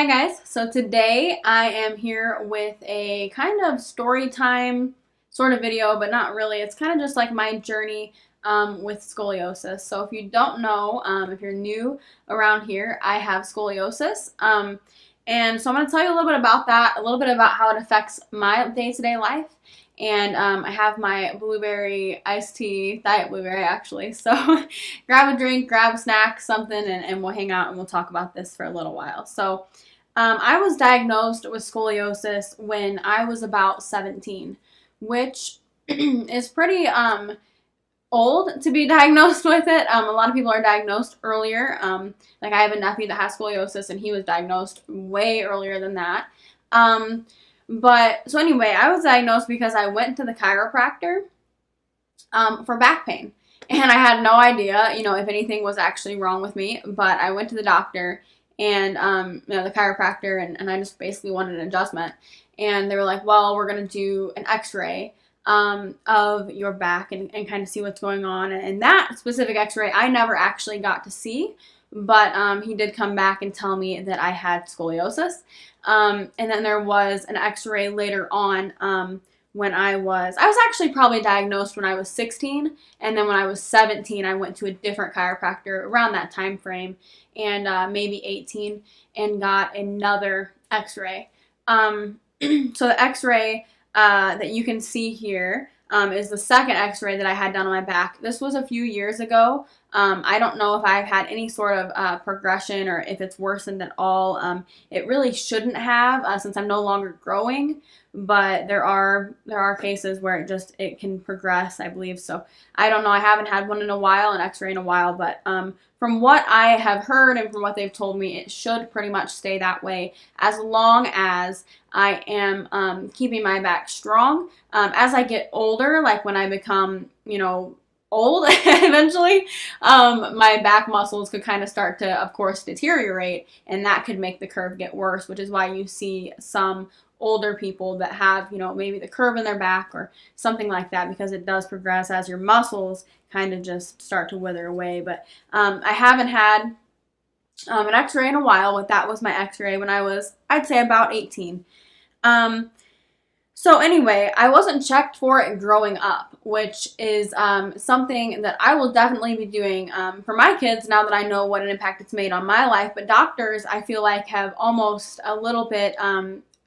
Hi guys, so today I am here with a kind of story time sort of video, but not really. It's kind of just like my journey with scoliosis. So if you don't know, if you're new around here, I have scoliosis. And so I'm going to tell you a little bit about that, a little bit about how it affects my day-to-day life. And I have my blueberry iced tea, diet blueberry actually. So grab a drink, grab a snack, something, and we'll hang out and we'll talk about this for a little while. So I was diagnosed with scoliosis when I was about 17, which is pretty old to be diagnosed with it. A lot of people are diagnosed earlier. Like I have a nephew that has scoliosis and he was diagnosed way earlier than that. But so anyway, I was diagnosed because I went to the chiropractor for back pain. And I had no idea, if anything was actually wrong with me. But I went to the doctor and, the chiropractor, and I just basically wanted an adjustment. And they were like, well, we're going to do an x-ray of your back and kind of see what's going on. And that specific x-ray I never actually got to see. But he did come back and tell me that I had scoliosis. And then there was an x-ray later on when I was actually probably diagnosed when I was 16. And then when I was 17, I went to a different chiropractor around that time frame and maybe 18 and got another x-ray. So the x-ray that you can see here is the second x-ray that I had done on my back. This was a few years ago. I don't know if I've had any sort of progression or if it's worsened at all. It really shouldn't have since I'm no longer growing, but there are cases where it can progress, I believe. So I don't know. I haven't had one in a while, an x-ray in a while, but from what I have heard and from what they've told me, it should pretty much stay that way as long as I am keeping my back strong. As I get older, like when I become, old eventually, my back muscles could kind of start to, of course, deteriorate, and that could make the curve get worse, which is why you see some older people that have, maybe the curve in their back or something like that, because it does progress as your muscles kind of just start to wither away. But I haven't had an x-ray in a while, but that was my x-ray when I was, I'd say, about 18. So anyway, I wasn't checked for it growing up, which is something that I will definitely be doing for my kids now that I know what an impact it's made on my life. But doctors, I feel like, have almost a little bit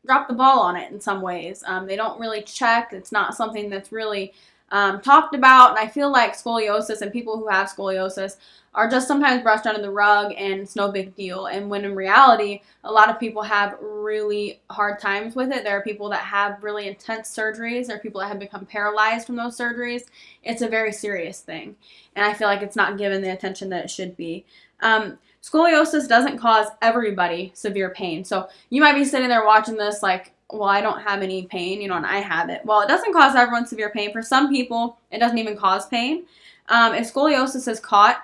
dropped the ball on it in some ways. They don't really check. It's not something that's really talked about. And I feel like scoliosis and people who have scoliosis are just sometimes brushed under the rug and it's no big deal. And when in reality, a lot of people have really hard times with it. There are people that have really intense surgeries. There are people that have become paralyzed from those surgeries. It's a very serious thing. And I feel like it's not given the attention that it should be. Scoliosis doesn't cause everybody severe pain. So you might be sitting there watching this like, well, I don't have any pain, and I have it. Well, it doesn't cause everyone severe pain. For some people, it doesn't even cause pain. If scoliosis is caught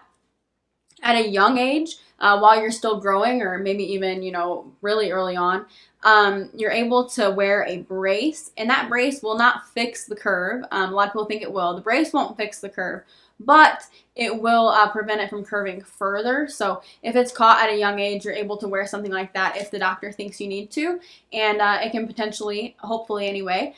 at a young age, while you're still growing, or maybe even, really early on, you're able to wear a brace, and that brace will not fix the curve. A lot of people think it will. The brace won't fix the curve, but it will prevent it from curving further. So if it's caught at a young age, you're able to wear something like that if the doctor thinks you need to, and it can potentially, hopefully anyway,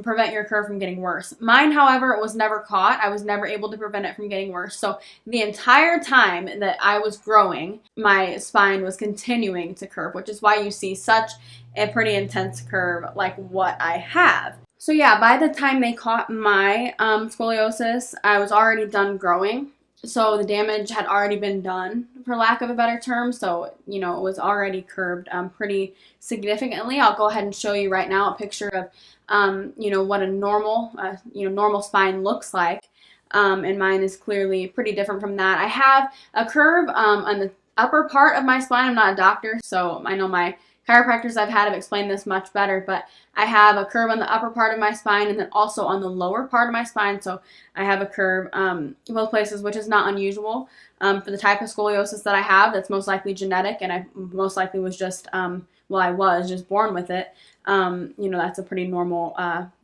prevent your curve from getting worse. Mine, however, was never caught. I was never able to prevent it from getting worse. So the entire time that I was growing, my spine was continuing to curve, which is why you see such a pretty intense curve like what I have. So yeah, by the time they caught my scoliosis, I was already done growing. So the damage had already been done, for lack of a better term. So, it was already curved pretty significantly. I'll go ahead and show you right now a picture of, what a normal spine looks like. And mine is clearly pretty different from that. I have a curve on the upper part of my spine. I'm not a doctor, so I know my chiropractors I've had have explained this much better, but I have a curve on the upper part of my spine and then also on the lower part of my spine. So I have a curve in both places, which is not unusual for the type of scoliosis that I have. That's most likely genetic, and I most likely was just, I was just born with it. That's a pretty normal,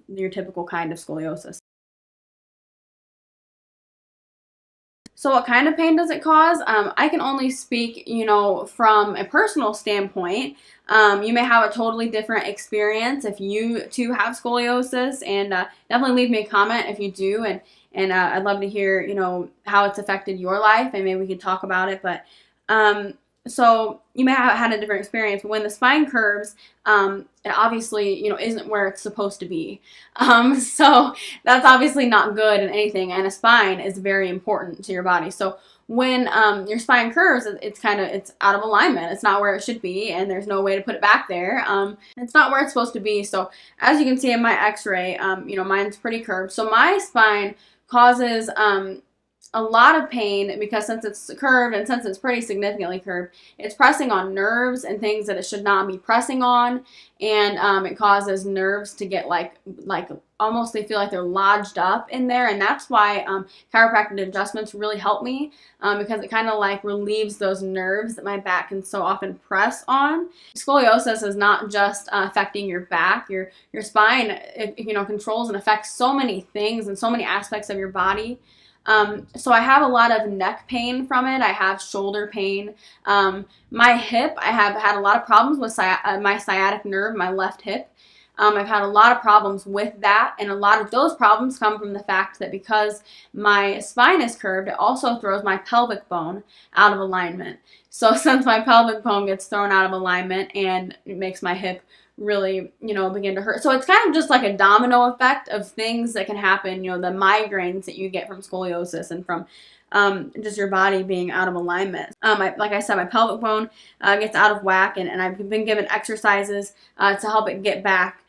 your typical kind of scoliosis. So what kind of pain does it cause? I can only speak, from a personal standpoint. You may have a totally different experience if you too have scoliosis, and definitely leave me a comment if you do, and I'd love to hear, how it's affected your life, and maybe we can talk about it. But so you may have had a different experience. When the spine curves, it obviously, isn't where it's supposed to be. So that's obviously not good in anything, and a spine is very important to your body. So when your spine curves, it's out of alignment. It's not where it should be, and there's no way to put it back there. It's not where it's supposed to be. So as you can see in my x-ray, mine's pretty curved. So my spine causes a lot of pain because since it's curved and since it's pretty significantly curved, it's pressing on nerves and things that it should not be pressing on, and it causes nerves to get like almost, they feel like they're lodged up in there, and that's why chiropractic adjustments really help me, because it kind of like relieves those nerves that my back can so often press on. Scoliosis is not just affecting your back, your spine. It controls and affects so many things and so many aspects of your body. So I have a lot of neck pain from it. I have shoulder pain. My hip, I have had a lot of problems with my sciatic nerve, my left hip. I've had a lot of problems with that, and a lot of those problems come from the fact that because my spine is curved, it also throws my pelvic bone out of alignment. So since my pelvic bone gets thrown out of alignment, and it makes my hip really, begin to hurt. So it's kind of just like a domino effect of things that can happen, the migraines that you get from scoliosis and from just your body being out of alignment. Like I said, my pelvic bone gets out of whack, and I've been given exercises to help it get back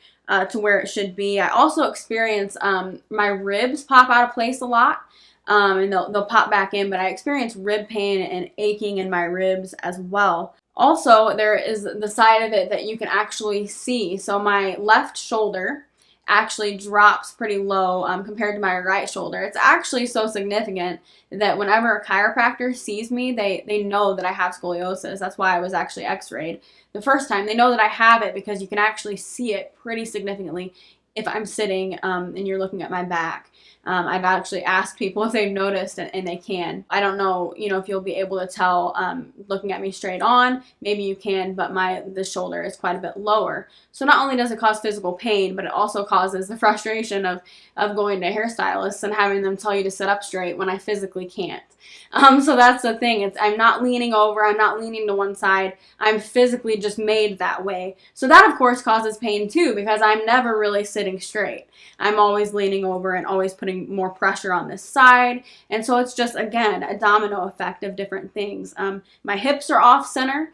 to where it should be. I also experience my ribs pop out of place a lot. And they'll pop back in, but I experience rib pain and aching in my ribs as well. Also, there is the side of it that you can actually see. So my left shoulder actually drops pretty low compared to my right shoulder. It's actually so significant that whenever a chiropractor sees me, they know that I have scoliosis. That's why I was actually x-rayed the first time. They know that I have it because you can actually see it pretty significantly if I'm sitting and you're looking at my back. I've actually asked people if they've noticed, and they can. I don't know, if you'll be able to tell looking at me straight on. Maybe you can, but the shoulder is quite a bit lower. So not only does it cause physical pain, but it also causes the frustration of going to hairstylists and having them tell you to sit up straight when I physically can't. So that's the thing. I'm not leaning over. I'm not leaning to one side. I'm physically just made that way. So that, of course, causes pain too, because I'm never really sitting straight. I'm always leaning over and always putting more pressure on this side. And so it's just, again, a domino effect of different things. My hips are off center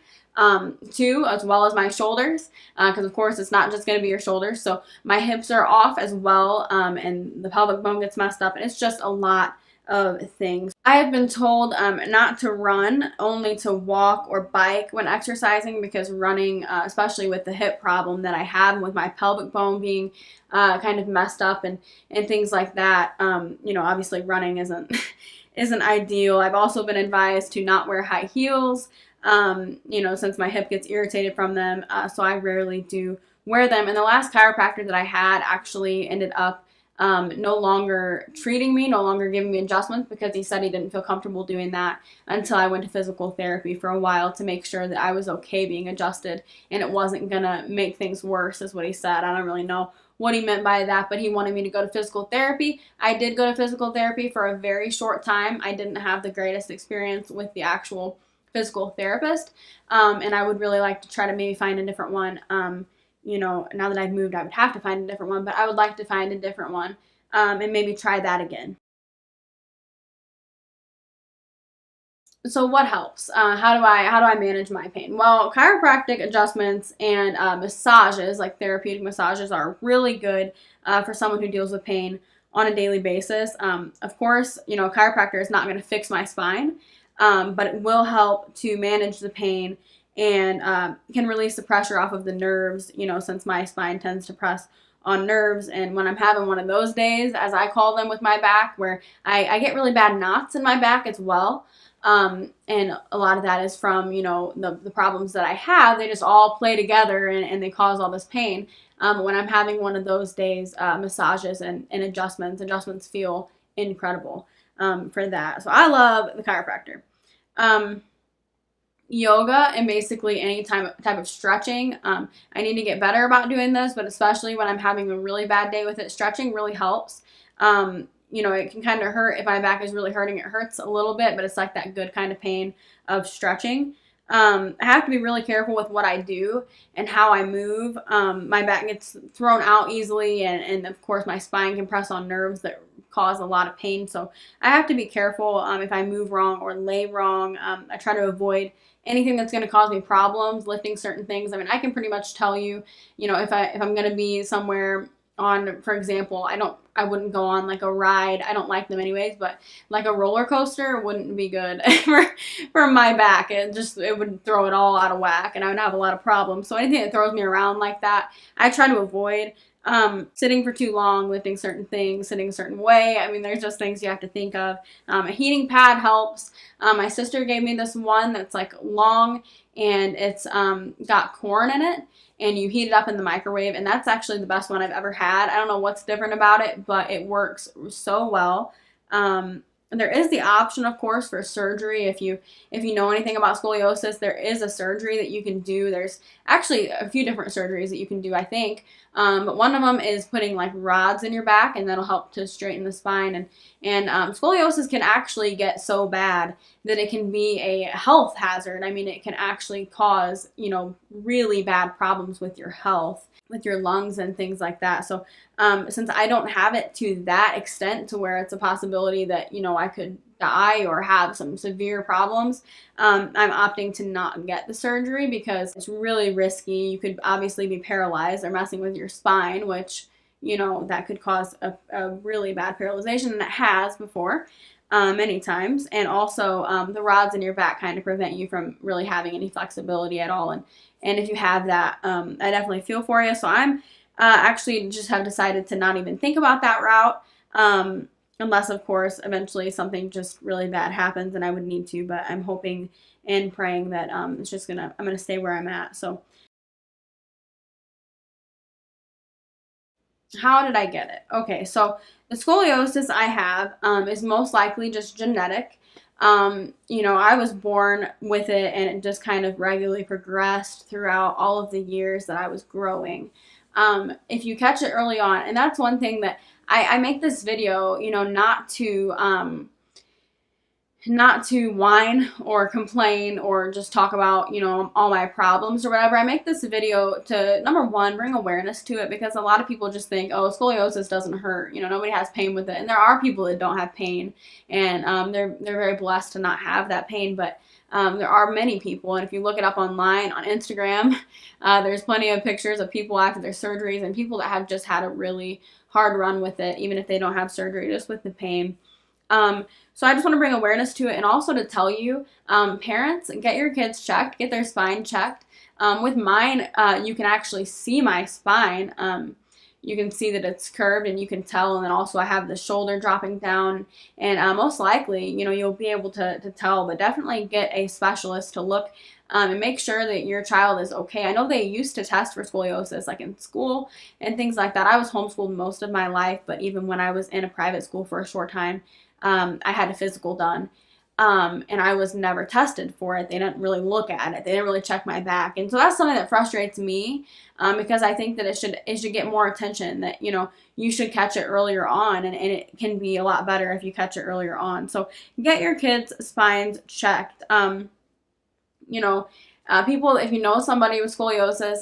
too, as well as my shoulders, because of course it's not just going to be your shoulders. So my hips are off as well, and the pelvic bone gets messed up, and it's just a lot of things. I have been told not to run, only to walk or bike when exercising, because running, especially with the hip problem that I have with my pelvic bone being kind of messed up and things like that, obviously running isn't ideal. I've also been advised to not wear high heels, since my hip gets irritated from them, so I rarely do wear them. And the last chiropractor that I had actually ended up no longer treating me, no longer giving me adjustments, because he said he didn't feel comfortable doing that until I went to physical therapy for a while to make sure that I was okay being adjusted and it wasn't gonna make things worse, is what he said. I don't really know what he meant by that, but he wanted me to go to physical therapy. I did go to physical therapy for a very short time. I didn't have the greatest experience with the actual physical therapist, and I would really like to try to maybe find a different one. Now that I've moved, I would have to find a different one, but I would like to find a different one, and maybe try that again. So what helps? How do I manage my pain? Well, chiropractic adjustments and massages, like therapeutic massages, are really good for someone who deals with pain on a daily basis. Of course, chiropractor is not going to fix my spine, but it will help to manage the pain and can release the pressure off of the nerves, since my spine tends to press on nerves. And when I'm having one of those days, as I call them with my back, where I get really bad knots in my back as well, and a lot of that is from, the problems that I have. They just all play together, and they cause all this pain. When I'm having one of those days, massages and adjustments feel incredible. for that. So I love the chiropractor. Yoga and basically any type of stretching. I need to get better about doing this, but especially when I'm having a really bad day with it, stretching really helps. It can kind of hurt if my back is really hurting. It hurts a little bit, but it's like that good kind of pain of stretching. I have to be really careful with what I do and how I move. My back gets thrown out easily, and of course my spine can press on nerves that cause a lot of pain. So I have to be careful if I move wrong or lay wrong. I try to avoid anything that's going to cause me problems, lifting certain things. I mean, I can pretty much tell you, if I'm going to be somewhere on, for example, I wouldn't go on like a ride. I don't like them anyways, but like a roller coaster wouldn't be good for my back. It would throw it all out of whack, and I would have a lot of problems. So anything that throws me around like that, I try to avoid. Sitting for too long, lifting certain things, sitting a certain way. I mean, there's just things you have to think of. A heating pad helps. My sister gave me this one that's like long, and it's got corn in it, and you heat it up in the microwave, and that's actually the best one I've ever had. I don't know what's different about it, but it works so well. There is the option, of course, for surgery. If you know anything about scoliosis, there is a surgery that you can do. There's actually a few different surgeries that you can do, I think. But one of them is putting like rods in your back, and that'll help to straighten the spine. And scoliosis can actually get so bad that it can be a health hazard. I mean, it can actually cause, really bad problems with your health, with your lungs and things like that. So since I don't have it to that extent to where it's a possibility that, I could die or have some severe problems, I'm opting to not get the surgery because it's really risky. You could obviously be paralyzed or messing with your spine, which, that could cause a really bad paralyzation, and it has before. Many times. And also the rods in your back kind of prevent you from really having any flexibility at all. And if you have that, I definitely feel for you. So I'm actually just have decided to not even think about that route, unless, of course, eventually something just really bad happens and I would need to. But I'm hoping and praying that I'm gonna stay where I'm at. So how did I get it? Okay, so the scoliosis I have is most likely just genetic. I was born with it, and it just kind of regularly progressed throughout all of the years that I was growing. If you catch it early on, and that's one thing that I make this video, not to whine or complain or just talk about, all my problems or whatever. I make this video to, number one, bring awareness to it, because a lot of people just think, oh, scoliosis doesn't hurt. Nobody has pain with it. And there are people that don't have pain, and they're very blessed to not have that pain. But there are many people, and if you look it up online on Instagram, there's plenty of pictures of people after their surgeries and people that have just had a really hard run with it, even if they don't have surgery, just with the pain. So I just want to bring awareness to it, and also to tell you, parents, get your kids checked, get their spine checked. With mine, you can actually see my spine. You can see that it's curved, and you can tell. And then also I have the shoulder dropping down, and most likely, you'll be able to tell. But definitely get a specialist to look and make sure that your child is okay. I know they used to test for scoliosis, like in school and things like that. I was homeschooled most of my life, but even when I was in a private school for a short time, I had a physical done, and I was never tested for it. They didn't really look at it. They didn't really check my back. And so that's something that frustrates me, because I think that it should get more attention, that, you should catch it earlier on, and it can be a lot better if you catch it earlier on. So get your kids' spines checked. People, if you know somebody with scoliosis,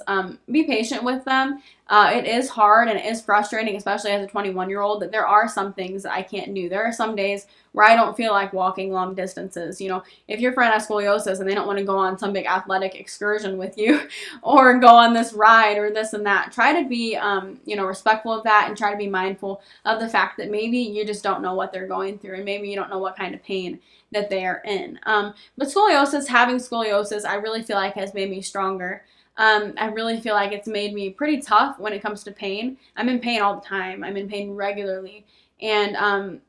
be patient with them. It is hard and it is frustrating, especially as a 21-year-old, that there are some things that I can't do. There are some days where I don't feel like walking long distances. If your friend has scoliosis and they don't want to go on some big athletic excursion with you or go on this ride or this and that, try to be, respectful of that, and try to be mindful of the fact that maybe you just don't know what they're going through, and maybe you don't know what kind of pain that they are in. But having scoliosis, I really feel like has made me stronger. I really feel like it's made me pretty tough when it comes to pain. I'm in pain all the time. I'm in pain regularly. And,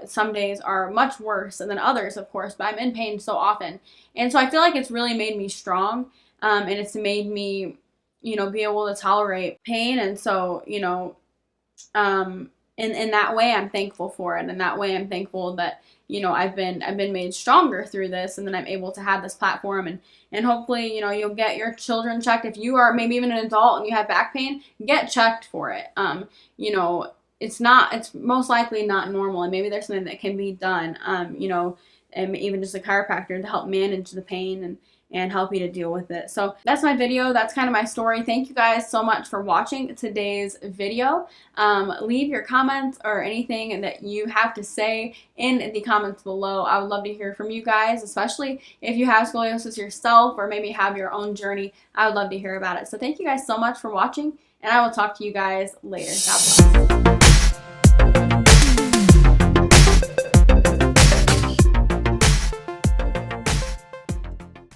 some days are much worse than others, of course, but I'm in pain so often. And so I feel like it's really made me strong, and it's made me, be able to tolerate pain. And so, in that way, I'm thankful for it. And that way, I'm thankful that, you know, I've been made stronger through this, and then I'm able to have this platform, and hopefully, you know, you'll get your children checked. If you are maybe even an adult and you have back pain, get checked for it. You know, it's most likely not normal, and maybe there's something that can be done. You know, and even just a chiropractor to help manage the pain and help you to deal with it. So that's my video. That's kind of my story. Thank you guys so much for watching today's video. Leave your comments or anything that you have to say in the comments below. I would love to hear from you guys, especially if you have scoliosis yourself or maybe have your own journey. I would love to hear about it. So thank you guys so much for watching, and I will talk to you guys later. God bless.